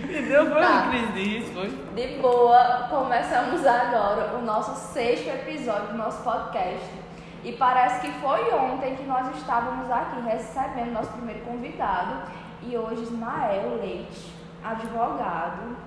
Entendeu? Foi Tá. uma crise disso, foi? De boa, começamos agora o nosso 6º episódio do nosso podcast. E parece que foi ontem que nós estávamos aqui recebendo nosso primeiro convidado. E hoje Ismael Leite, advogado,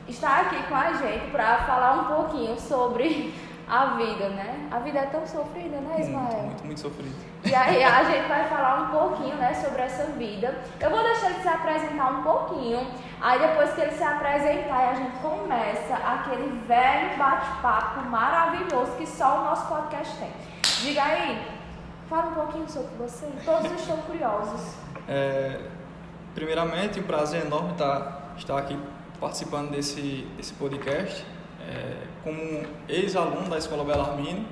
está aqui com a gente para falar um pouquinho sobre a vida, né? A vida é tão sofrida, né, Ismael? Muito sofrido. E aí a gente vai falar um pouquinho, né, sobre essa vida. Eu vou deixar ele se apresentar um pouquinho. Aí depois que ele se apresentar, a gente começa aquele velho bate-papo maravilhoso que só o nosso podcast tem. Diga aí, fala um pouquinho sobre você. Todos estão curiosos. Primeiramente, um prazer enorme estar aqui participando desse podcast. Como ex-aluno da Escola Bellarmino,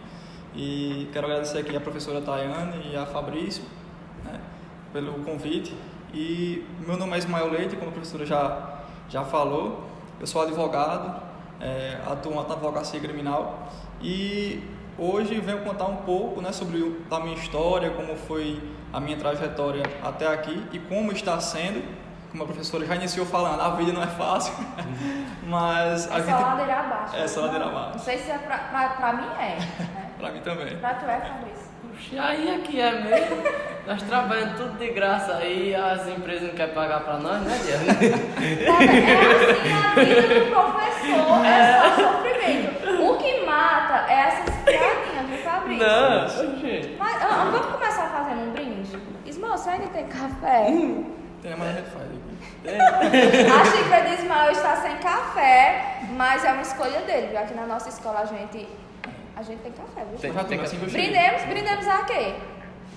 e quero agradecer aqui a professora Tayane e a Fabrício, né, pelo convite. E meu nome é Ismael Leite, como a professora já falou. Eu sou advogado, atuo na advocacia criminal e hoje venho contar um pouco, né, sobre a minha história, como foi a minha trajetória até aqui e como está sendo. Como a professora já iniciou falando, a vida não é fácil, mas a É gente... só ladeira abaixo. É só ladeira abaixo. Não sei se é pra mim né? Pra mim também. Pra tu Fabrício. Puxa, aí aqui é mesmo. Nós trabalhamos tudo de graça aí, as empresas não querem pagar pra nós, né, Diana? É assim a vida do professor, é só sofrimento. O que mata é essas piadinhas, viu, Fabrício? Não, gente. Mas vamos começar fazendo um brinde? Ismael, você ainda tem café? Tem, mas a gente faz aqui. A xícara de Ismael está sem café, mas é uma escolha dele, viu? Aqui na nossa escola a gente tem café, viu? Já tem assim que eu cheguei. Brindemos a quê?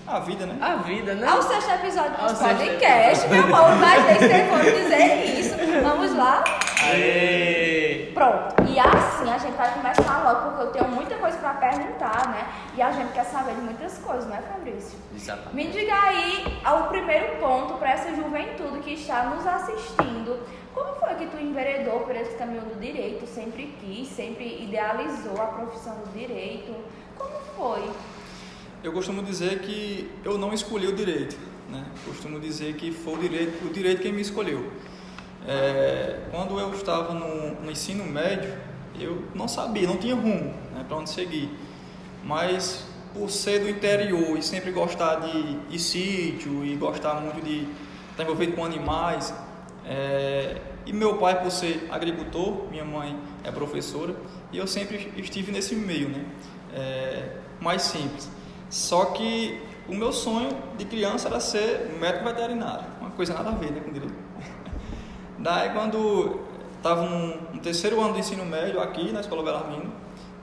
A vida, né? A vida, né? Ao 6º episódio do Ao nosso 6º podcast, meu amor, mais vezes tem como dizer isso. Vamos lá? Aê! Pronto. E assim a gente vai começar logo, porque eu tenho muita coisa pra perguntar, né? E a gente quer saber de muitas coisas, né, Fabrício? Exatamente. Me diga aí o primeiro ponto para essa juventude que está nos assistindo. Como foi que tu enveredou por esse caminho do direito? Sempre quis, sempre idealizou a profissão do direito? Como foi? Eu costumo dizer que eu não escolhi o direito, né? Costumo dizer que foi o direito quem me escolheu. Quando eu estava no ensino médio, eu não sabia, não tinha rumo, né, para onde seguir. Mas por ser do interior e sempre gostar de sítio e gostar muito de estar envolvido com animais, e meu pai por ser agricultor, minha mãe é professora, e eu sempre estive nesse meio, né, mais simples. Só que o meu sonho de criança era ser médico veterinário, uma coisa nada a ver, né, com direito. Daí, quando estava no terceiro ano do ensino médio aqui na Escola Bellarmino,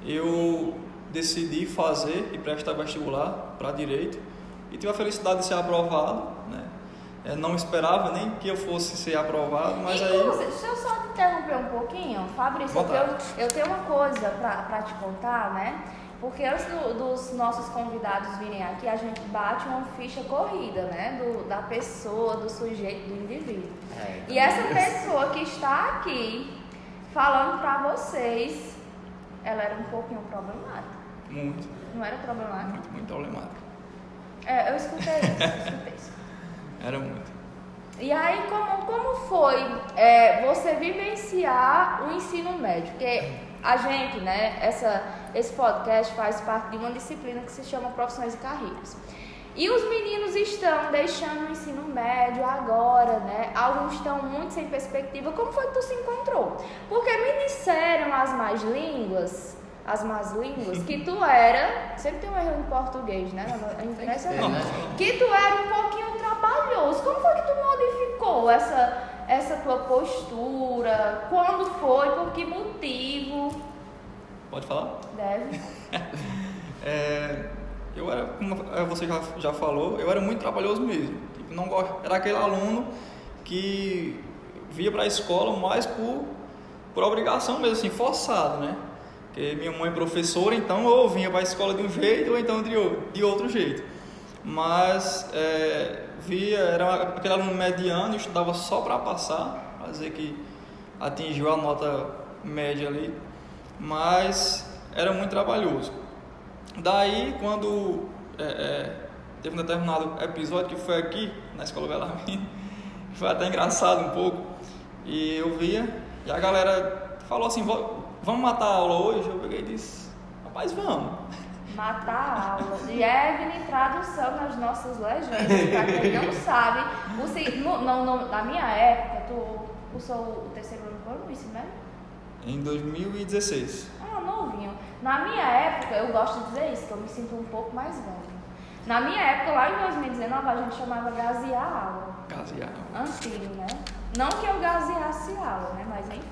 eu decidi fazer e prestar vestibular para direito e tive a felicidade de ser aprovado, né? Não esperava nem que eu fosse ser aprovado, mas Inclusive, deixa eu só te interromper um pouquinho, Fabrício, porque eu tenho uma coisa para te contar, né? Porque antes dos nossos convidados virem aqui, a gente bate uma ficha corrida, né? Da pessoa, do sujeito, do indivíduo. E essa pessoa que está aqui falando para vocês, ela era um pouquinho problemática. muito, Não era problemática? muito problemático. Eu escutei isso. Era muito. E aí, como foi você vivenciar o ensino médio? Porque a gente, né, esse podcast faz parte de uma disciplina que se chama Profissões e Carreiras. E os meninos estão deixando o ensino médio agora, né? Alguns estão muito sem perspectiva. Como foi que tu se encontrou? Porque me disseram as más línguas, que tu era... Sempre tem um erro em português, né? É impressionante. Que tu era um pouquinho trabalhoso. Como foi que tu modificou essa tua postura? Quando foi? Por que motivo? Pode falar? Deve. Eu era, como você já falou, eu era muito trabalhoso mesmo. Tipo, não gosto, era aquele aluno que via para a escola mais por obrigação mesmo, assim, forçado, né? Porque minha mãe é professora, então eu vinha para a escola de um jeito ou então de outro jeito. Mas era aquele aluno mediano, estudava só para passar, para dizer que atingiu a nota média ali, mas era muito trabalhoso. Daí, quando teve um determinado episódio que foi aqui na Escola Bellarmino, Foi até engraçado um pouco. E eu via, e a galera falou assim, vamos matar a aula hoje? Eu peguei e disse, rapaz, vamos. Matar a aula. E Evelyn, tradução nas nossas legendas, pra quem não sabe. Na minha época, tu cursou o terceiro ano quando? Isso mesmo? Em 2016. Novinho. Na minha época, eu gosto de dizer isso, que eu me sinto um pouco mais velho. Na minha época, lá em 2019, a gente chamava gasear a aula. Gasear. Antigo, né? Não que eu gaseasse a aula, né? Mas enfim.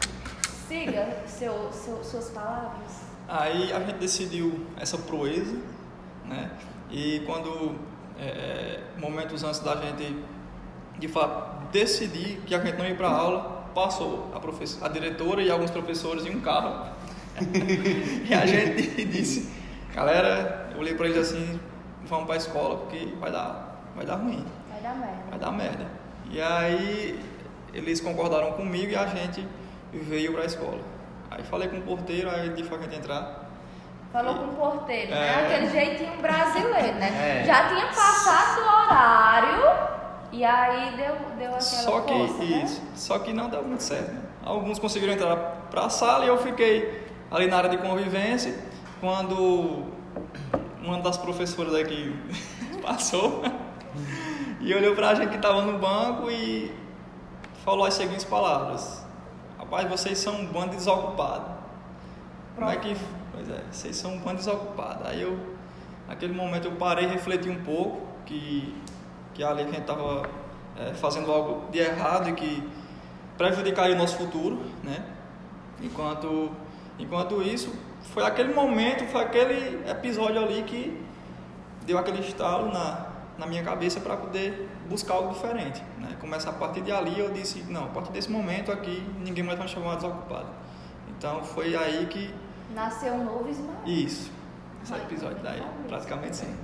Siga suas palavras. Aí a gente decidiu essa proeza, né? E quando, momentos antes da gente, de fato, decidir que a gente não ia para a aula, passou a diretora e alguns professores em um carro. E a gente disse, galera, eu olhei para eles assim, vamos para a escola porque vai dar ruim. Vai dar merda. E aí eles concordaram comigo e a gente veio para a escola. Aí falei com o porteiro, aí ele disse pra gente entrar. Falou com o porteiro, né? Aquele jeitinho brasileiro, né? É. Já tinha passado o horário e aí deu aquela força, né? Só que não deu muito certo, né? Alguns conseguiram entrar para a sala e eu fiquei ali na área de convivência, quando uma das professoras aqui passou e olhou pra gente que estava no banco e falou as seguintes palavras: rapaz, vocês são um bando de desocupado. Como é que... Pois é, vocês são um bando de desocupado. Aí naquele momento eu parei e refleti um pouco que ali a gente estava fazendo algo de errado e que prejudicaria o nosso futuro, né? Enquanto isso, foi aquele momento, foi aquele episódio ali que deu aquele estalo na minha cabeça para poder buscar algo diferente, né? Começar a partir de ali, eu disse, não, a partir desse momento aqui, ninguém mais vai me chamar de desocupado. Então foi aí que... Nasceu um novo Ismael. Isso, esse episódio daí, praticamente sim.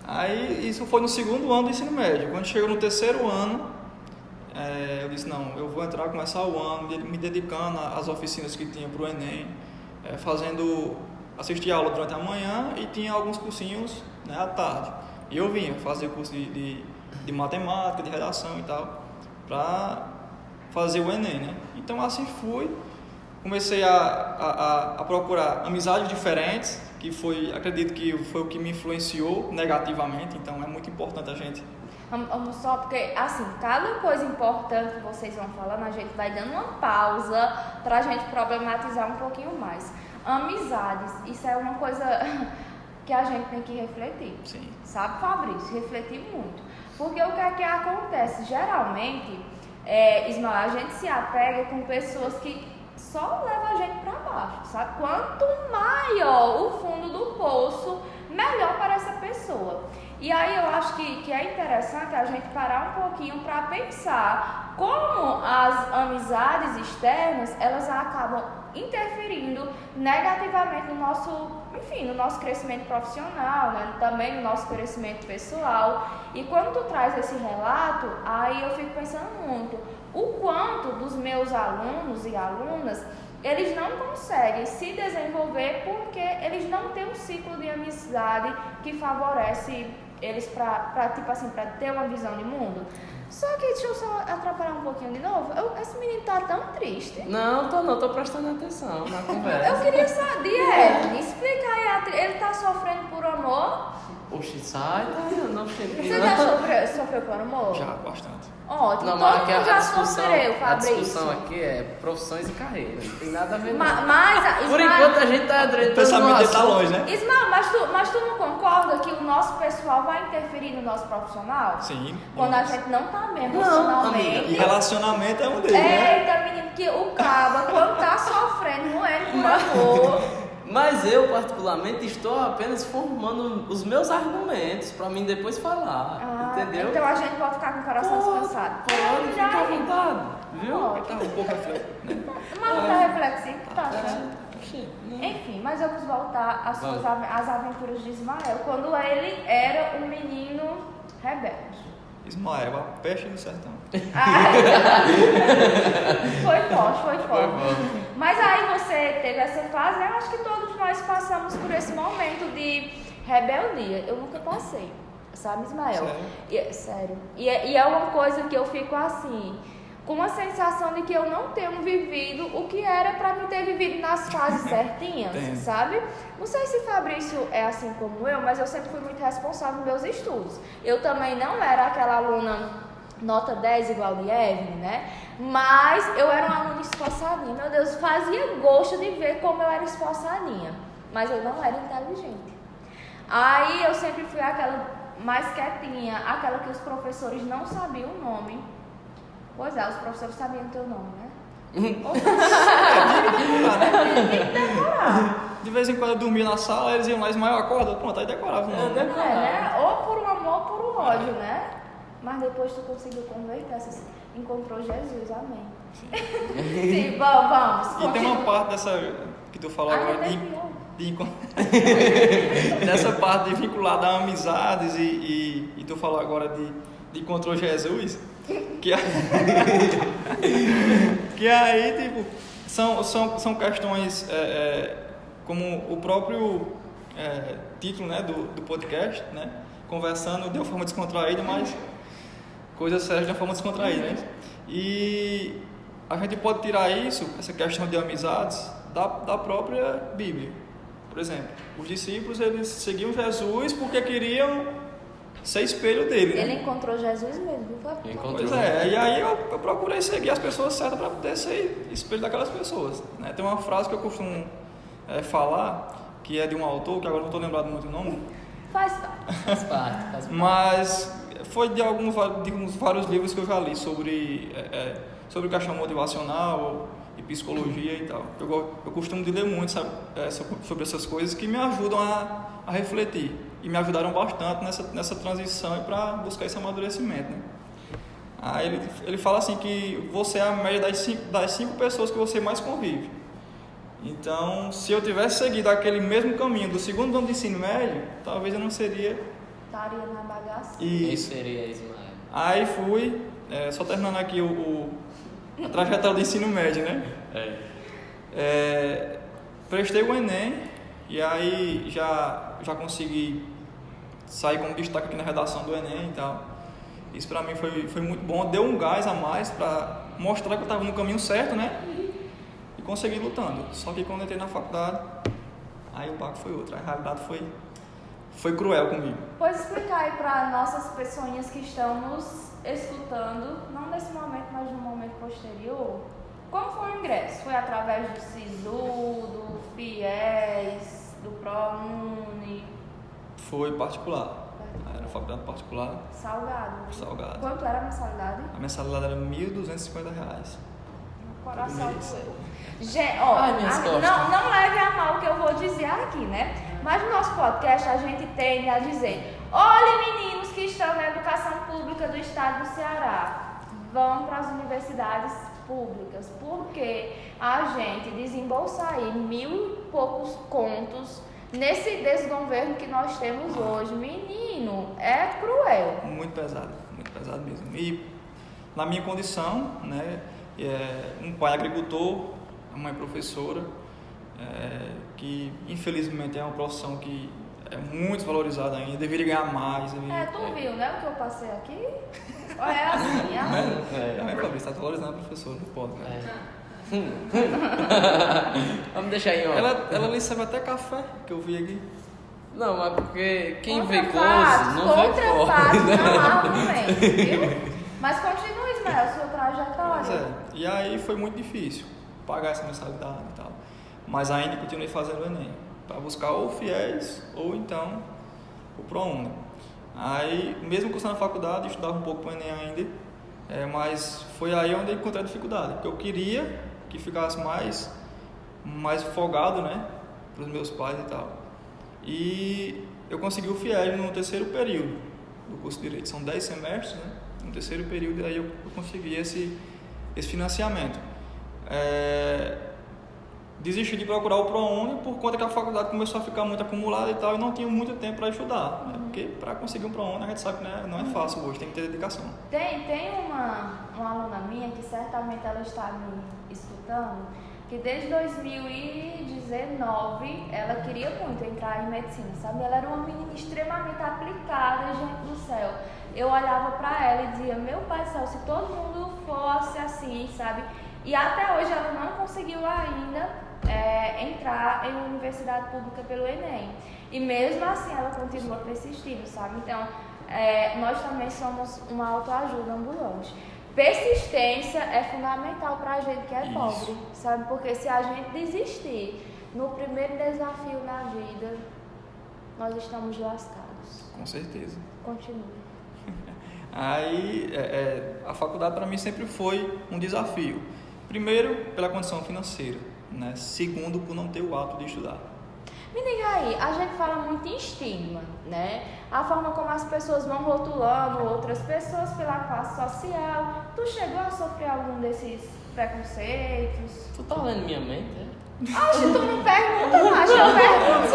Aí isso foi no segundo ano do ensino médio. Quando chegou no terceiro ano, eu disse, não, eu vou entrar, começar o ano me dedicando às oficinas que tinha para o Enem, assistir aula durante a manhã e tinha alguns cursinhos, né, à tarde. E eu vinha fazer curso de matemática, de redação e tal, para fazer o Enem, né? Então assim fui, comecei a procurar amizades diferentes, que acredito que foi o que me influenciou negativamente, então é muito importante a gente... Vamos só, porque assim, cada coisa importante que vocês vão falando, a gente vai dando uma pausa pra gente problematizar um pouquinho mais. Amizades, isso é uma coisa que a gente tem que refletir. Sim. Sabe, Fabrício? Refletir muito. Porque o que é que acontece? Geralmente, Ismael, a gente se apega com pessoas que só levam a gente pra baixo, sabe? Quanto maior o fundo do poço, melhor para essa pessoa. E aí eu acho que é interessante a gente parar um pouquinho para pensar como as amizades externas, elas acabam interferindo negativamente no nosso crescimento profissional, né? Também no nosso crescimento pessoal. E quando tu traz esse relato, aí eu fico pensando muito, o quanto dos meus alunos e alunas, eles não conseguem se desenvolver porque eles não têm um ciclo de amizade que favorece eles para ter uma visão de mundo. Só que deixa eu só atrapalhar um pouquinho de novo. Esse menino tá tão triste. Não, tô prestando atenção na conversa. Eu queria saber, me explica aí, ele tá sofrendo por amor? Oxi, sai, não Você já sofreu por amor? já bastante. Ótimo, Não, todo mas mundo já sofreu, a Fabrício. discussão aqui é profissões e carreira, não tem nada a ver não. Mas, Por enquanto a gente tá O pensamento dele tá longe, né? Ismael, mas tu não concorda que o nosso pessoal vai interferir no nosso profissional? Sim. Quando a gente não tá bem Não, emocionalmente. E relacionamento é um deles, né? Eita, menino, que o caba, quando tá sofrendo, moendo por amor. Mas eu, particularmente, estou apenas formando os meus argumentos para mim depois falar, entendeu? Então a gente pode ficar com o coração descansado. Pode ficar à vontade, viu? Pode. Tá um pouco reflexo, né? Mas tá reflexivo, tá certo. Oxi, não. Enfim, mas vamos voltar às aventuras de Ismael, quando ele era um menino rebelde. Ismael, a peste do sertão. Foi forte. Mas aí você teve essa fase, né? Eu acho que todos nós passamos por esse momento de rebeldia. Eu nunca passei. Sabe, Ismael? Sério? Sério. E é uma coisa que eu fico assim, com uma sensação de que eu não tenho vivido o que era pra me ter vivido nas fases certinhas, Entendo. sabe? Não sei se Fabrício é assim como eu, mas eu sempre fui muito responsável nos meus estudos. Eu também não era aquela aluna nota 10 igual de Evelyn, né? Mas eu era uma aluna esforçadinha. Meu Deus, fazia gosto de ver como eu era esforçadinha. Mas eu não era inteligente. Aí eu sempre fui aquela mais quietinha, aquela que os professores não sabiam o nome. Pois é, os professores sabiam o teu nome, né? Ou tem que decorar. De vez em quando eu dormia na sala, eles iam lá, Ismael, acorda, pronto, aí decorava o nome. É, né? Ou por um amor ou por um ódio, né? Mas depois tu conseguiu converter, você encontrou Jesus, amém. Sim, vamos. E tem uma continua. parte dessa que tu falou agora Arrepiou. dessa parte de vinculada a amizades e tu falou agora de encontrou Jesus, que aí tipo são questões como o próprio título, né, do podcast, né, conversando de uma forma descontraída, mas coisas sérias de uma forma descontraída, né? E a gente pode tirar isso, essa questão de amizades, da própria Bíblia. Por exemplo, os discípulos, eles seguiam Jesus porque queriam ser espelho dele, né? Ele encontrou Jesus mesmo, viu, Fabrício? Pois é, e aí eu procurei seguir as pessoas certas para poder ser espelho daquelas pessoas, né? Tem uma frase que eu costumo falar, que é de um autor, que agora não estou lembrado muito o nome, Faz Faz parte. mas foi de uns vários livros que eu já li sobre questão motivacional e psicologia e tal. Eu costumo de ler muito, sabe, sobre essas coisas que me ajudam a refletir e me ajudaram bastante nessa transição e para buscar esse amadurecimento, né? Aí ele fala assim que você é a média das cinco pessoas que você mais convive. Então, se eu tivesse seguido aquele mesmo caminho do segundo ano de ensino médio, talvez eu não seria. Estaria na bagaça. Quem seria Ismael? Aí fui, só terminando aqui a trajetória do ensino médio, né? Prestei o Enem e aí já consegui sair como destaque aqui na redação do Enem e tal. Isso pra mim foi muito bom, deu um gás a mais pra mostrar que eu estava no caminho certo, né? E consegui lutando. Só que quando eu entrei na faculdade, aí o barco foi outro. A realidade foi cruel comigo. Pois explicar aí para nossas pessoinhas que estão nos escutando, não nesse momento, mas no momento posterior, como foi o ingresso? Foi através do SISU, do FIES, do ProUni? Foi particular. Era faculdade particular, Salgado. salgado. Quanto era a mensalidade? A mensalidade era R$ 1.250. O coração Todo mês. doeu. Gente, ó, Ai, minhas costas. não leve a mal o que eu vou dizer aqui, né? Mas no nosso podcast a gente tende a dizer: olhe, meninos que estão na educação pública do estado do Ceará, vão para as universidades públicas, porque a gente desembolsa aí 1.000 e poucos contos nesse desgoverno que nós temos hoje. Menino, é cruel. Muito pesado mesmo. E na minha condição, né, um pai agricultor, a mãe professora, que infelizmente é uma profissão que é muito desvalorizada ainda, deveria ganhar mais. Tu viu, né, o que eu passei aqui? É assim, é assim. A mãe Fabrício está valorizando a professora, não pode, cara. Vamos deixar aí, ó. Ela lhe serve até café, que eu vi aqui. Não, mas porque quem vê Contra close fatos, não vê contra cor. fatos, não há argumento, viu? Mas continue, Ismael, sua trajetória. Pois é. E aí foi muito difícil pagar essa mensalidade e tal. Mas ainda continuei fazendo o Enem, para buscar ou o FIES ou então o ProUni. Aí, mesmo cursando na faculdade, eu estudava um pouco para o Enem ainda, mas foi aí onde eu encontrei a dificuldade, porque eu queria que ficasse mais folgado, né, para os meus pais e tal. E eu consegui o FIES no terceiro período do curso de Direito. São 10 semestres, né? No terceiro período aí eu consegui esse financiamento. Desisti de procurar o ProUni por conta que a faculdade começou a ficar muito acumulada e tal, e não tinha muito tempo para estudar, né? Porque para conseguir um ProUni a gente sabe que não é fácil hoje, tem que ter dedicação. Tem uma aluna minha que certamente ela está me escutando. que desde 2019 ela queria muito entrar em medicina, sabe? Ela era uma menina extremamente aplicada, gente do céu. Eu olhava pra ela e dizia, meu pai do céu, se todo mundo fosse assim, sabe? E até hoje ela não conseguiu ainda entrar em uma universidade pública pelo Enem. E mesmo assim ela continua persistindo, sabe? Então, nós também somos uma autoajuda ambulante. Persistência é fundamental pra gente que é pobre, sabe? Porque se a gente desistir no primeiro desafio na vida, nós estamos lascados. Com certeza. Continue. Aí, a faculdade para mim sempre foi um desafio. Primeiro, pela condição financeira, né? Segundo, por não ter o hábito de estudar. Me diga aí, a gente fala muito em estigma, né? A forma como as pessoas vão rotulando outras pessoas pela classe social. Tu chegou a sofrer algum desses preconceitos? Tu tá lendo minha mente, é? Acho que tu não pergunta, macho, eu pergunto.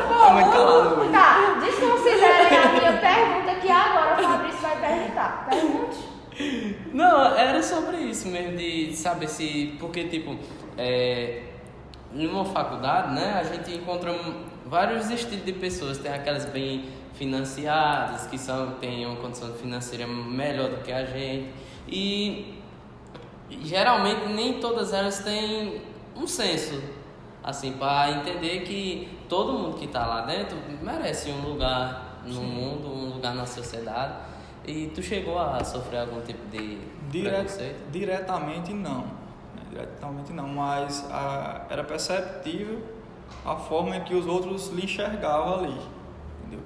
Tá muito calado hoje. Tá, desconsiderem a minha pergunta que agora o Fabrício vai perguntar. Pergunte. Não, era sobre isso mesmo, de saber se... Porque, tipo, numa faculdade, né, a gente encontra vários estilos de pessoas. Tem aquelas bem financiadas, que têm uma condição financeira melhor do que a gente. E geralmente nem todas elas têm um senso, assim, para entender que todo mundo que está lá dentro merece um lugar no mundo, um lugar na sociedade. E tu chegou a sofrer algum tipo de preconceito? Diretamente não, mas era perceptível a forma em que os outros lhe enxergavam ali, entendeu?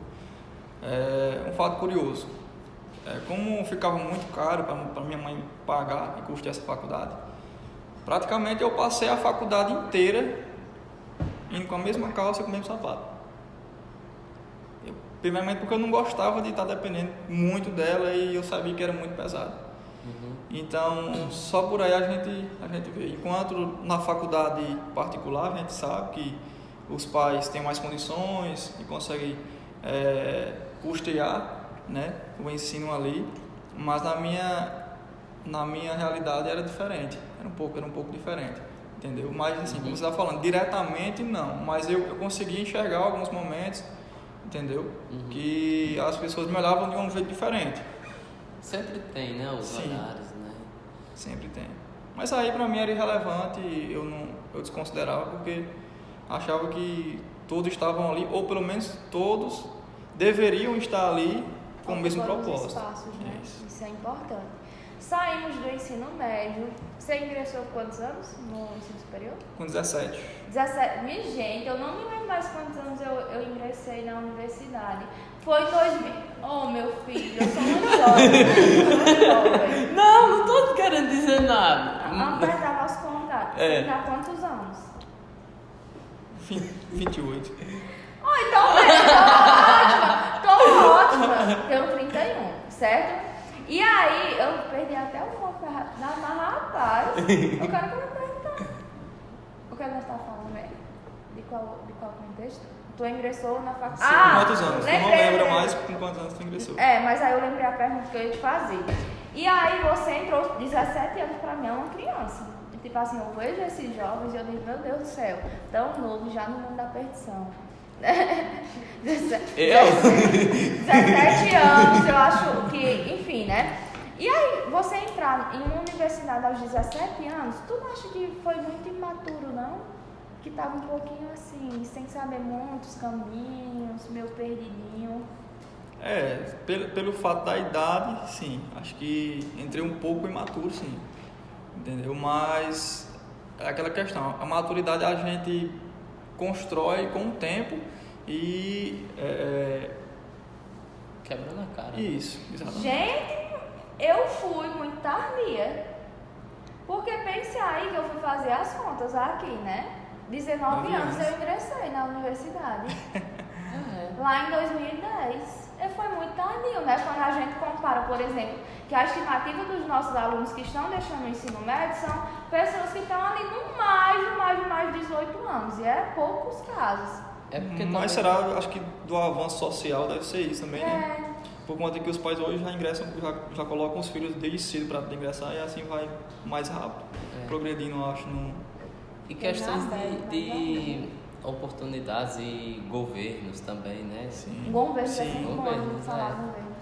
Um fato curioso, como ficava muito caro para minha mãe pagar e custear essa faculdade, praticamente eu passei a faculdade inteira indo com a mesma calça e com o mesmo sapato. Primeiramente porque eu não gostava de estar dependendo muito dela e eu sabia que era muito pesado. Então, só por aí a gente vê. Enquanto na faculdade particular a gente sabe que os pais têm mais condições e conseguem custear, né, o ensino ali, mas na minha realidade era diferente, era um pouco diferente, entendeu? Mas assim, como você está falando, diretamente não, mas eu consegui enxergar alguns momentos, entendeu? Que as pessoas me olhavam de um jeito diferente. Sempre tem, né, os olhares, né? Sempre tem. Mas aí pra mim era irrelevante, eu desconsiderava porque achava que todos estavam ali, ou pelo menos todos deveriam estar ali com o mesmo propósito. Espaços, né? Isso é importante. Saímos do ensino médio. Você ingressou quantos anos no ensino superior? Com 17. 17. Minha gente, eu não me lembro mais quantos anos eu ingressei na universidade. Foi em 2000. Oh, meu filho, eu sou muito jovem. Não tô querendo dizer nada. Vamos apertar nosso contato. Você tem quantos anos? 28. Oh, então bem, tô ótima. Tenho 31, certo? E aí, eu perdi até o foco mas rapaz, eu quero que eu me perguntar. O que nós estamos falando mesmo? De qual contexto? Tu ingressou na faculdade? Com quantos anos? Eu não lembro mais com quantos anos tu ingressou. Mas aí eu lembrei a pergunta que eu ia te fazer. E aí você entrou 17 anos, pra mim é uma criança. E tipo assim, eu vejo esses jovens e eu digo, meu Deus do céu, tão novo já no mundo da perdição. 17 anos, eu acho que, enfim, né? E aí, você entrar em uma universidade aos 17 anos, tu não acha que foi muito imaturo, não? Que tava um pouquinho assim, sem saber muitos caminhos, meio perdidinho. Pelo fato da idade, sim. Acho que entrei um pouco imaturo, sim. Entendeu? Mas é aquela questão, a maturidade a gente constrói com o tempo e quebrando a cara. Isso, exatamente. Gente, eu fui muito tardia. Porque pense aí que eu fui fazer as contas aqui, né? 19 anos eu ingressei na universidade. Lá em 2010. Foi muito tardio, né? Quando a gente compara, por exemplo, que a estimativa dos nossos alunos que estão deixando o ensino médio são pessoas que estão ali no mais de 18 anos. E é poucos casos. Mas será, acho que do avanço social deve ser isso também, né? Por conta que os pais hoje já ingressam, já colocam os filhos desde cedo para ingressar e assim vai mais rápido, progredindo, eu acho, E questões nada, de oportunidades e governos também, né? Sim. Governo, é Sim. sempre bom Governos, falar é. governos.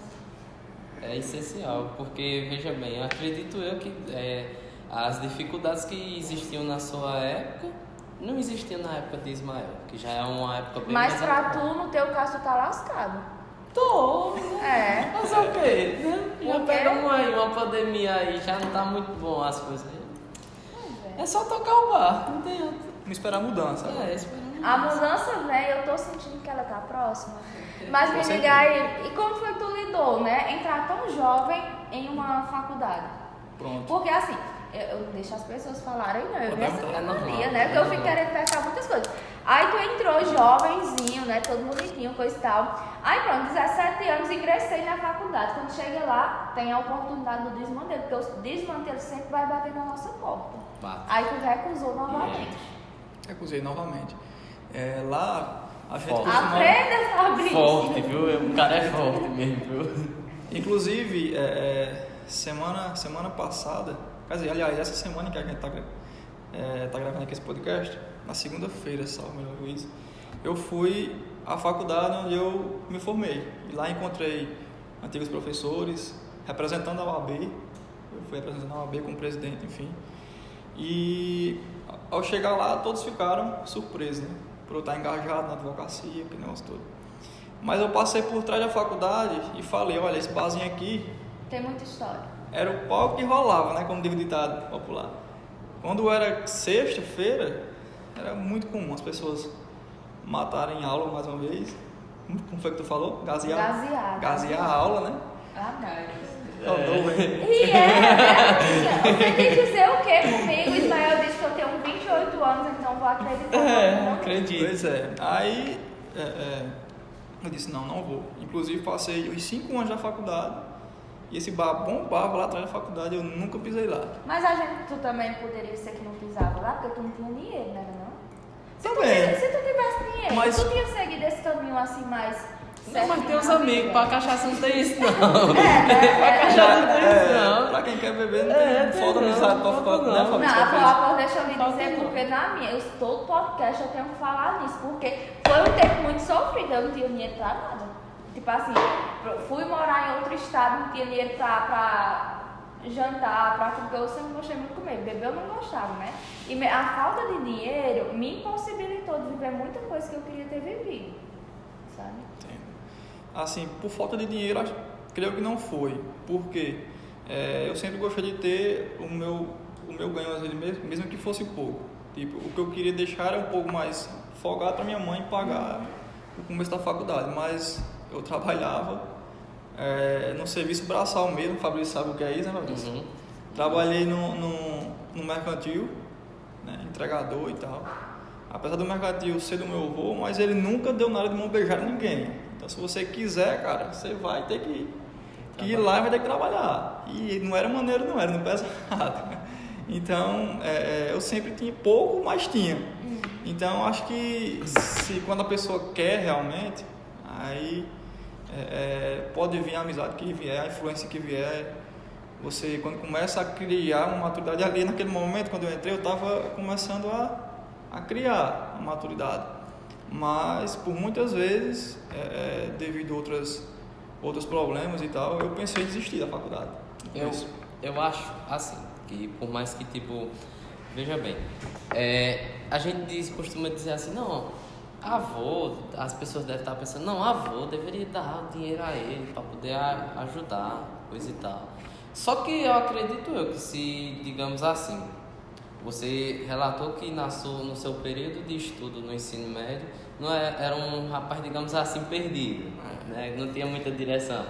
É essencial, porque, veja bem, acredito eu que as dificuldades que existiam na sua época não existiam na época de Ismael, que já é uma época bem Mas mais pra atual. tu, no teu caso, tu tá lascado. Tô, É. fazer o quê? Né? Já Porque- pegamos aí uma pandemia aí, já não tá muito bom as coisas. Pois é. É só tocar o barco, não tem outro. Não esperar mudança. Esperando. A mudança vem, eu tô sentindo que ela tá próxima. Mas me Com diga certeza. aí, e como foi que tu lidou, né? Entrar tão jovem em uma faculdade? Pronto. Porque assim, eu deixo as pessoas falarem, não, eu Pode vi essa perguntar. mania, É normal, né? Porque eu é fico normal. querendo perguntar muitas coisas. Aí tu entrou jovenzinho, né? Todo bonitinho, coisa e tal. Aí pronto, 17 anos, ingressei na faculdade. Quando chega lá, tem a oportunidade do desmantelo, porque o desmantelo sempre vai bater na nossa porta. Bate. Aí tu recusou novamente. Recusei novamente. Lá, a gente Forte. costuma... Aprenda, Fabrício. Forte, viu? O cara é forte mesmo, viu? Inclusive, semana passada, quer dizer, aliás, essa semana que a gente tá gravando aqui esse podcast, na segunda-feira, salvo melhor juízo, eu fui à faculdade onde eu me formei. E lá encontrei antigos professores, representando a OAB, eu fui representando a OAB como presidente, enfim. E ao chegar lá, todos ficaram surpresos, né? Por eu estar engajado na advocacia, aquele negócio todo. Mas eu passei por trás da faculdade e falei, olha, esse barzinho aqui Tem muita história. era o pau que rolava, né? Como diz o ditado popular. Quando era sexta-feira, era muito comum as pessoas matarem aula mais uma vez. Como foi que tu falou? Gazear. Gazear a aula, né? Ah, não. Rodou, hein? E né? Você tem que dizer o quê comigo? Ismael disse que eu tenho 28 anos, então vou acreditar. Não. acredito. Pois é. Aí eu disse, não vou. Inclusive passei os 5 anos da faculdade e esse bar bombava lá atrás da faculdade, eu nunca pisei lá. Mas tu também poderia ser que não pisava lá, porque tu não tinha dinheiro, né? Não? Se Também. tu tivesse dinheiro, Mas- tu tinha seguido esse caminho assim mais... Não, mas tem uns na amigos, vida. pra cachaça não tem isso não. É, Cachaça não tem isso não. Pra quem quer beber, não tem tem falta não, amizade pra falta ficar, não. né, Fabrício? Não, Pra fazer Flávio, deixa eu lhe Falta dizer, não. porque todo podcast eu tenho que falar nisso, porque foi um tempo muito sofrido, eu não tinha dinheiro pra nada. Tipo assim, fui morar em outro estado, não tinha dinheiro pra jantar, porque eu sempre gostei muito de comer, beber eu não gostava, né? E a falta de dinheiro me impossibilitou de viver muita coisa que eu queria ter vivido, sabe? Entendo. Assim, por falta de dinheiro, creio que não foi. Porque eu sempre gostei de ter o meu ganho, às vezes, mesmo que fosse pouco. Tipo, o que eu queria deixar era um pouco mais folgado para minha mãe pagar o começo da faculdade. Mas eu trabalhava no serviço braçal mesmo, o Fabrício sabe o que é isso, né, Fabrício? Uhum. Trabalhei no mercantil, né, entregador e tal. Apesar do mercantil ser do meu avô, mas ele nunca deu nada de mão beijada a ninguém. Então, se você quiser, cara, você vai ter que ir lá e vai ter que trabalhar. E não era maneiro, não era no pesado. Então, eu sempre tinha pouco, mas tinha. Então, acho que quando a pessoa quer realmente, aí pode vir a amizade que vier, a influência que vier. Você, quando começa a criar uma maturidade ali, naquele momento, quando eu entrei, eu estava começando a criar a maturidade. Mas, por muitas vezes, devido a outros problemas e tal, eu pensei em desistir da faculdade. Eu acho, assim, que por mais que, tipo, veja bem, a gente costuma dizer assim, não, avô, as pessoas devem estar pensando, não, avô deveria dar dinheiro a ele para poder ajudar, coisa e tal. Só que eu acredito que se, digamos assim, você relatou que no seu período de estudo no ensino médio, era um rapaz, digamos assim, perdido, né? Não tinha muita direção.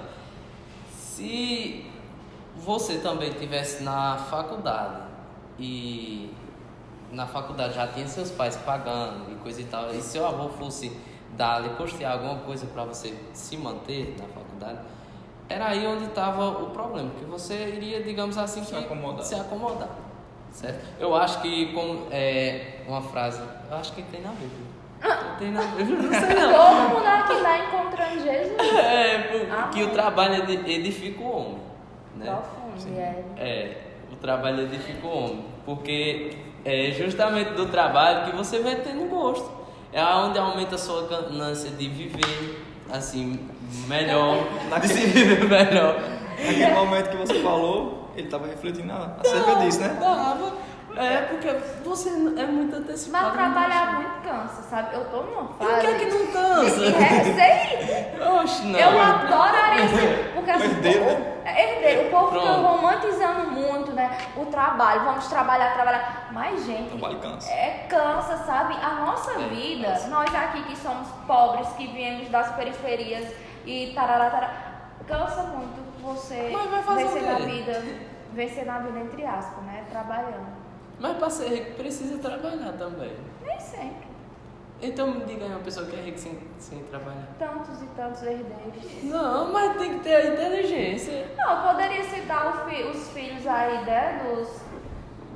Se você também estivesse na faculdade e na faculdade já tinha seus pais pagando e coisa e tal, e seu avô fosse dar-lhe, custear alguma coisa para você se manter na faculdade, era aí onde estava o problema, que você iria, digamos assim, se acomodar, certo? Eu acho que, como uma frase, eu acho que tem na Bíblia. Tem na Bíblia, não sei não. Todo mundo aqui está encontrando Jesus. Que o trabalho edifica o homem, né? Profundo, o trabalho edifica o homem, porque é justamente do trabalho que você vai tendo gosto. É onde aumenta a sua ganância de viver, assim, melhor, de se viver melhor. Naquele momento que você falou, ele estava refletindo acerca disso, né? Porque você é muito antecipado. Mas trabalhar muito cansa, sabe? Eu tô numa fase... Por que é que não cansa? Sei! Oxe, não. Eu adoraria ser... Porque assim, Herdeiro, herdeiro. O povo fica Pronto. romantizando muito, né? O trabalho, vamos trabalhar. Mas, gente, trabalho cansa. cansa, sabe? A nossa vida, cansa. nós aqui que somos pobres, que viemos das periferias e cansa muito você Mas vai fazer vencer o na quê? vida, vencer na vida entre aspas, né? Trabalhando. Mas para ser rico precisa trabalhar também. Nem sempre. Então me diga aí uma pessoa que é rica sem trabalhar. Tantos e tantos herdeiros. Não, mas tem que ter a inteligência. Não, eu poderia citar os filhos aí, né,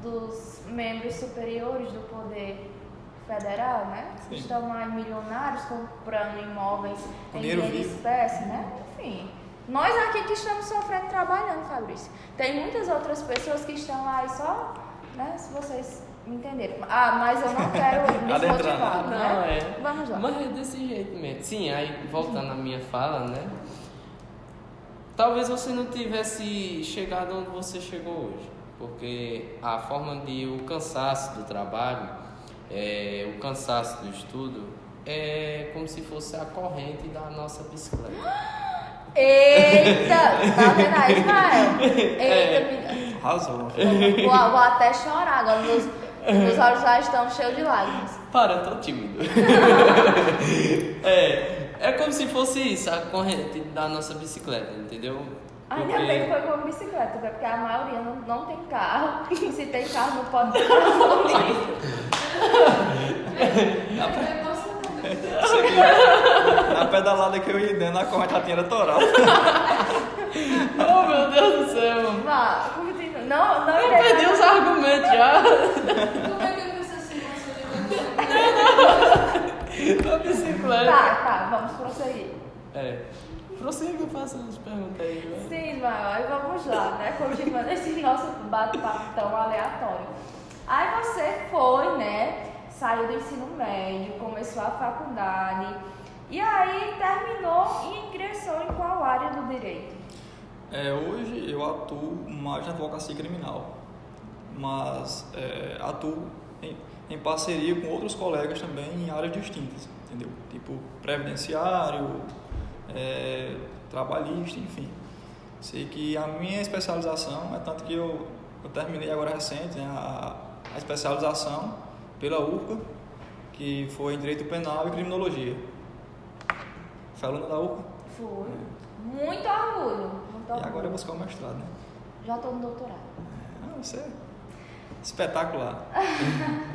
dos membros superiores do poder federal, né? Sim. Estão aí milionários comprando imóveis em Dinheiro dinheiro vivo. espécie, né? Enfim, nós aqui que estamos sofrendo trabalhando, Fabrício. Tem muitas outras pessoas que estão aí só, né, se vocês me entenderam. Mas eu não quero me Adentrar, desmotivar, Não, né? Vamos lá. Mas é desse jeito mesmo. Sim, aí voltando à minha fala, né? Talvez você não tivesse chegado onde você chegou hoje. Porque a forma o cansaço do trabalho, o cansaço do estudo, é como se fosse a corrente da nossa bicicleta. Eita! Tá vendo aí, Ismael? Eita, menina. Arrasou. Vou até chorar agora. Meus olhos já estão cheios de lágrimas. Para, eu tô tímido. É como se fosse isso, a corrente da nossa bicicleta, entendeu? Ainda bem que foi com a bicicleta, porque a maioria não tem carro. E se tem carro, não pode ter Na pedalada que eu ia dando, a corrente já tinha torado. Oh, meu Deus do céu. Vá, continua. Não Eu irei. perdi os argumentos já. Como é que eu fiz assim, você A bicicleta. Tá, vamos prosseguir. Prossiga, faça as perguntas aí, né? Sim, Ismael, aí vamos lá, né? Continuando esse nosso bate-papo tão aleatório. Aí você foi, né? Saiu do ensino médio, começou a faculdade. E aí terminou e ingressou em qual área do direito? Hoje eu atuo mais na advocacia criminal, mas atuo em parceria com outros colegas também em áreas distintas, entendeu? Tipo previdenciário, trabalhista, enfim. Sei que a minha especialização é tanto que eu terminei agora recente, né, a especialização pela URCA, que foi em Direito Penal e Criminologia. Foi aluna da URCA? Fui. Muito orgulho. Muito E orgulho. agora eu vou buscar o mestrado, né? Já estou no doutorado. Você é espetacular.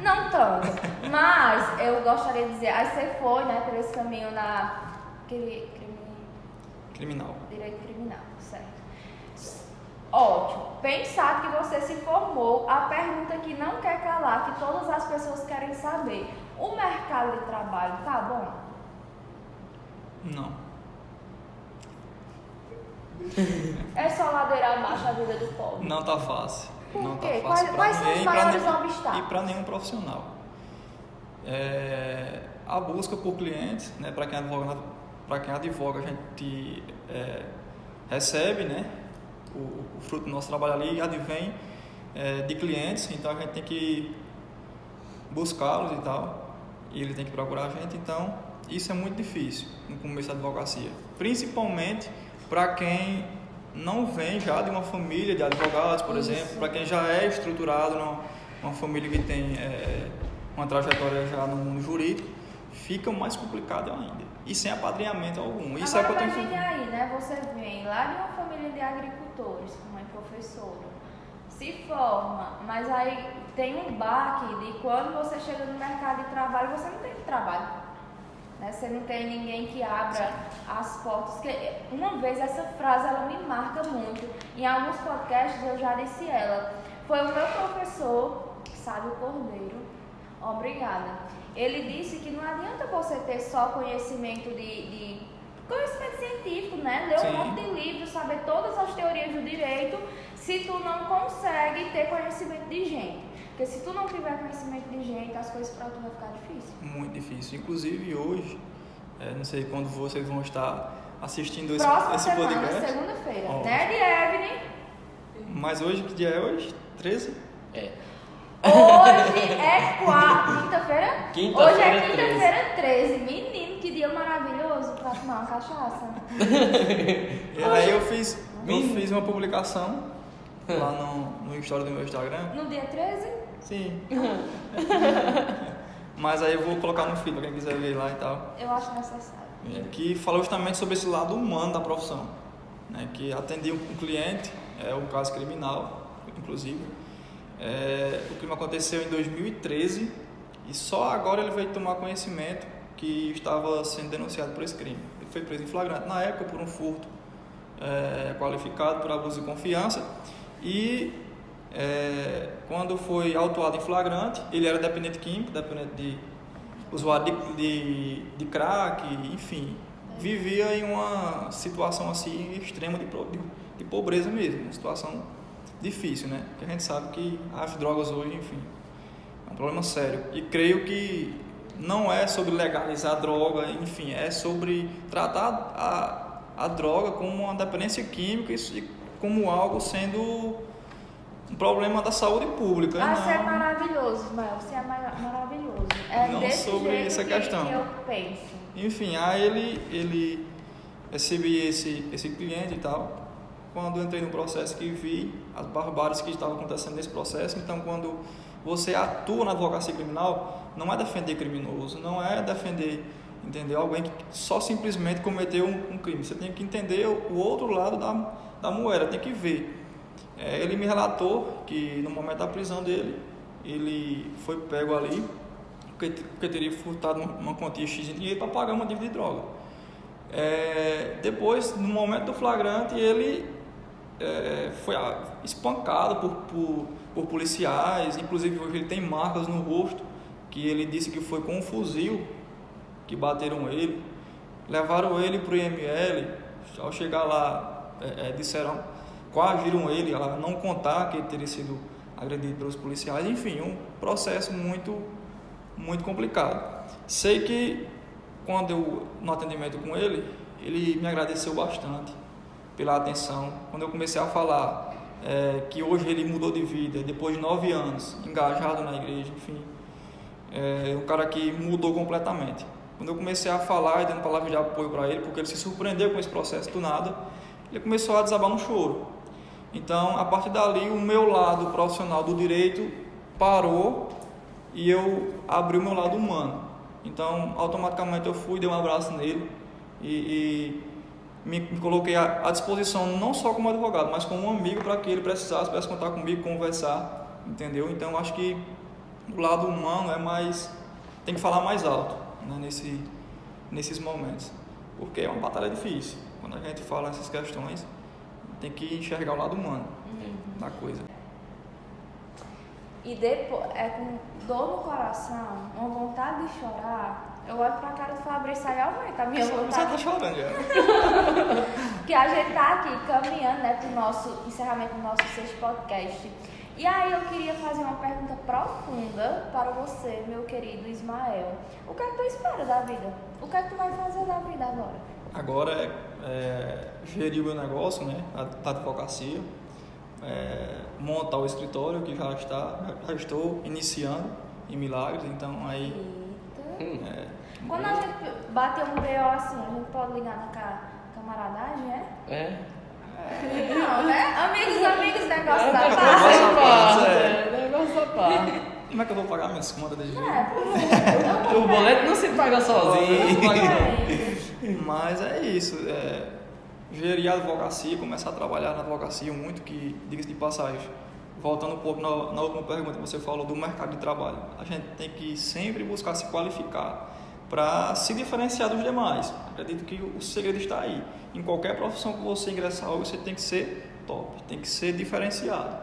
Não tanto, mas eu gostaria de dizer, aí você foi, né, por esse caminho na Criminal. direito criminal, certo? Ótimo. Pensado que você se formou, a pergunta que não quer calar, que todas as pessoas querem saber, o mercado de trabalho tá bom? Não. É só ladeira abaixo a vida do pobre? Não tá fácil. Por Não quê? tá fácil pra Quais são os ninguém e pra maiores nenhum- obstáculos? E para nenhum profissional. A busca por clientes, né? Para quem advoga, a gente recebe, né? O fruto do nosso trabalho ali advém de clientes, então a gente tem que buscá-los e tal, e ele tem que procurar a gente, então isso é muito difícil no começo da advocacia, principalmente para quem não vem já de uma família de advogados, por exemplo, para quem já é estruturado numa família que tem uma trajetória já no mundo jurídico, fica mais complicado ainda, e sem apadrinhamento algum. Isso Agora é que eu tenho imagine aí, né? Você vem lá de uma família de agricultores, com mãe professora, se forma, mas aí tem um baque de quando você chega no mercado de trabalho, você não tem trabalho, né? Você não tem ninguém que abra as portas. Que uma vez essa frase ela me marca muito. Em alguns podcasts eu já disse ela. Foi o meu professor, Sábio Cordeiro. Obrigada. Ele disse que não adianta você ter só conhecimento de conhecimento científico, né? Ler Sim. um monte de livros, saber todas as teorias do direito, se tu não consegue ter conhecimento de gente. Porque se tu não tiver conhecimento de gente, as coisas pra tu vai ficar difícil. Muito difícil. Inclusive hoje, não sei quando vocês vão estar assistindo Próxima esse semana, podcast. segunda-feira, Ó. né, de Evelyn? Mas hoje, que dia é hoje? 13? É. Hoje é quinta-feira? Quinta-feira, Hoje é quinta-feira 13. Menino, que dia maravilhoso pra tomar uma cachaça. E aí eu fiz uma publicação lá no story do meu Instagram. No dia 13? Sim. Mas aí eu vou colocar no feed pra quem quiser ver lá e tal. Eu acho necessário. Que falou justamente sobre esse lado humano da profissão, né? Que atendi um cliente, um caso criminal, inclusive. O crime aconteceu em 2013 e só agora ele veio tomar conhecimento que estava sendo denunciado por esse crime. Ele foi preso em flagrante na época por um furto qualificado por abuso de confiança e quando foi autuado em flagrante, ele era dependente químico, dependente de usuário de crack, enfim, vivia em uma situação assim extrema de pobreza mesmo, uma situação difícil, né? Porque a gente sabe que as drogas hoje, enfim, é um problema sério. E creio que não é sobre legalizar a droga, enfim, é sobre tratar a droga como uma dependência química e como algo sendo um problema da saúde pública. Você é maravilhoso, Ismael, você é maravilhoso. É Não desse sobre jeito essa que questão. eu penso. Enfim, aí ele recebi esse cliente e tal. Quando eu entrei no processo que vi as barbáries que estavam acontecendo nesse processo, então quando você atua na advocacia criminal, não é defender criminoso, não é defender, entendeu? Alguém que só simplesmente cometeu um crime. Você tem que entender o outro lado da moeda, tem que ver. Ele me relatou que no momento da prisão dele, ele foi pego ali, porque teria furtado uma quantia X de dinheiro para pagar uma dívida de droga. Depois, no momento do flagrante, ele foi espancado por policiais, inclusive hoje ele tem marcas no rosto, que ele disse que foi com um fuzil que bateram ele, levaram ele para o IML, ao chegar lá, coagiram ele a não contar que ele teria sido agredido pelos policiais, enfim, um processo muito, muito complicado. Sei que quando eu, no atendimento com ele me agradeceu bastante pela atenção. Quando eu comecei a falar que hoje ele mudou de vida, depois de 9 anos, engajado na igreja, enfim, um cara que mudou completamente. Quando eu comecei a falar e dando palavras de apoio para ele, porque ele se surpreendeu com esse processo do nada, ele começou a desabar no choro. Então, a partir dali, o meu lado profissional do direito parou e eu abri o meu lado humano. Então, automaticamente eu fui, dei um abraço nele e me coloquei à disposição não só como advogado, mas como um amigo para que ele pudesse contar comigo, conversar, entendeu? Então, acho que o lado humano tem que falar mais alto, né, nesses momentos, porque é uma batalha difícil. Quando a gente fala essas questões, tem que enxergar o lado humano da coisa. E depois, com dor no coração, uma vontade de chorar, eu olho pra cara do Fabrício e aumenta a minha vontade. Você tá chorando já. Porque a gente tá aqui caminhando, né, pro nosso encerramento do nosso 6º podcast. E aí eu queria fazer uma pergunta profunda para você, meu querido Ismael. O que é que tu espera da vida? O que é que tu vai fazer da vida agora? Agora gerir o meu negócio, né, da advocacia, montar o escritório que já estou iniciando em Milagres, então aí... Quando a gente bater um BO assim, a gente pode ligar na camaradagem, Não, né? Amigos, negócio da parte. Negócio da parte. Como é que eu vou pagar minhas contas desse jeito? O boleto não se paga sozinho. Mas é isso, gerir a advocacia, começar a trabalhar na advocacia muito, que, diga-se de passagem, voltando um pouco na última pergunta que você falou do mercado de trabalho, a gente tem que sempre buscar se qualificar para se diferenciar dos demais. Acredito que o segredo está aí. Em qualquer profissão que você ingressar hoje, você tem que ser top, tem que ser diferenciado.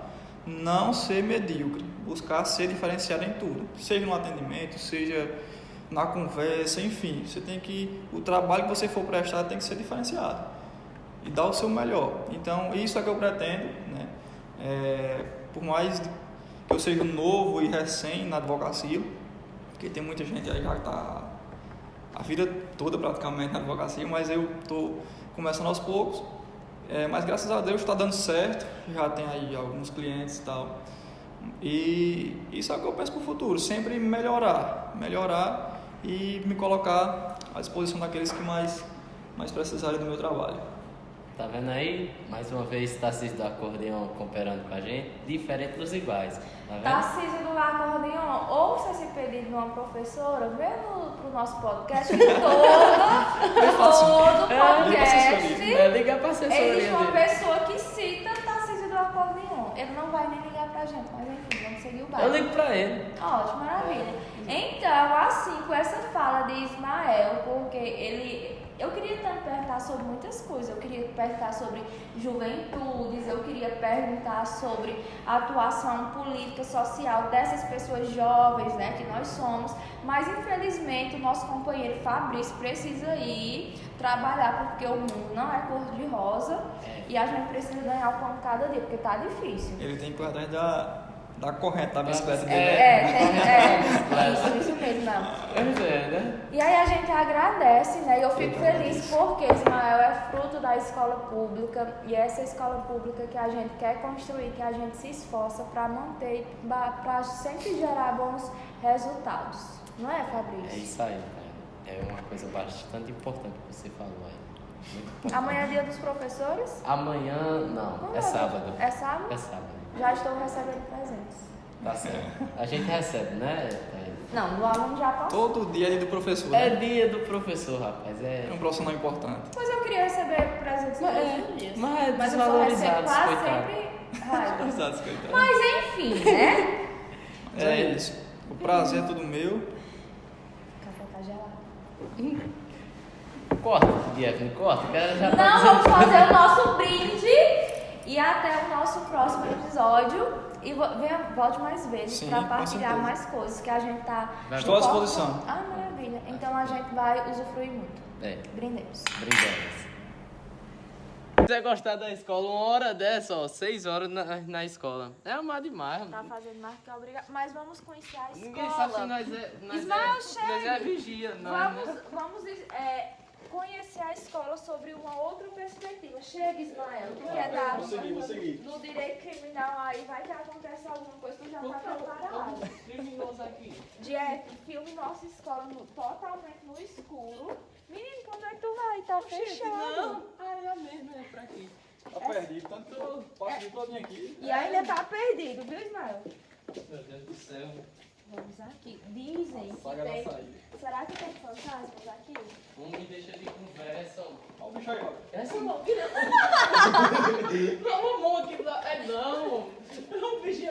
Não ser medíocre, buscar ser diferenciado em tudo, seja no atendimento, seja na conversa, enfim, o trabalho que você for prestar tem que ser diferenciado e dar o seu melhor. Então, isso é que eu pretendo, né? Por mais que eu seja novo e recém na advocacia, porque tem muita gente aí que já está a vida toda praticamente na advocacia, mas eu estou começando aos poucos, mas graças a Deus está dando certo, já tem aí alguns clientes e tal, e isso é o que eu penso para o futuro, sempre melhorar e me colocar à disposição daqueles que mais precisarem do meu trabalho. Tá vendo aí? Mais uma vez, Tarcísio do Acordeão cooperando com a gente, diferente dos iguais. Tá vendo? Tarcísio do Acordeão, ouça esse pedido de uma professora, vem pro nosso podcast, todo podcast, Liga pra assessoria existe uma dele. pessoa que cita Tarcísio do Acordeão. Ele não vai nem ligar pra gente, mas enfim, vamos seguir o baile. Eu ligo pra ele. Ótimo, maravilha. Então, assim, com essa fala de Ismael, porque eu queria tanto perguntar sobre muitas coisas. Eu queria perguntar sobre juventudes, eu queria perguntar sobre a atuação política, social dessas pessoas jovens, né, que nós somos. Mas, infelizmente, o nosso companheiro Fabrício precisa ir trabalhar, porque o mundo não é cor de rosa e a gente precisa ganhar o pão cada dia, porque tá difícil. Ele tem que ir atrás da corrente da bicicleta dele. Isso mesmo, não. Né? E aí a gente agradece, né? E eu fico feliz porque Ismael é fruto da escola pública e essa escola pública que a gente quer construir, que a gente se esforça para manter, para sempre gerar bons resultados. Não é, Fabrício? É isso aí, cara. É uma coisa bastante importante que você falou aí. Muito importante. Amanhã é dia dos professores? Amanhã, não. É sábado. É sábado? É sábado. Já estou recebendo presentes. Tá certo. A gente recebe, né? Não, do aluno já passou. Todo dia é dia do professor, É né? dia do professor, rapaz. É um profissional importante. Pois eu queria receber presentes todos os dias. Mas eu só recebo desvalorizados, quase coitado. sempre raiva. Exato, coitado. Mas enfim, né? É isso. O prazer é tudo meu. O café tá gelado. Corta, Diego, corta. O cara já tá Não, dizendo... vamos fazer o nosso brinde e até o nosso próximo episódio. E volte mais vezes Sim, para com partilhar certeza. mais coisas que a gente tá. Estou à disposição. Ah, maravilha. Então a gente vai usufruir muito. Brindemos. Brindemos. Se você gostar da escola, 1 hora dessa, ó, 6 horas na escola. É amar demais, Tá mano. fazendo mais que obrigado. Mas vamos conhecer a escola. Ninguém sabe se nós Ismael, chega. nós é vigia, não. Vamos conhecer a escola sobre uma outra perspectiva. Chega, Ismael. Tu quer dar Vou seguir. no direito criminal aí, vai que acontece alguma coisa, tu já tá preparado. Criminoso aqui. Direto, filme nossa escola totalmente no escuro. Menino, quando é que tu vai? Tá fechado. Não, é mesmo, é pra aqui. Tá perdido, tanto que eu posso vir todinho aqui. E ainda tá perdido, viu, Ismael? Meu Deus do céu. Vamos aqui. Dizem que Paga na tem... saída. Será que tem fantasmas aqui? Um me deixa de conversa. Olha o bicho aí, ó. Essa mão aqui não. Não, a mão aqui não. É não. Não, bicho.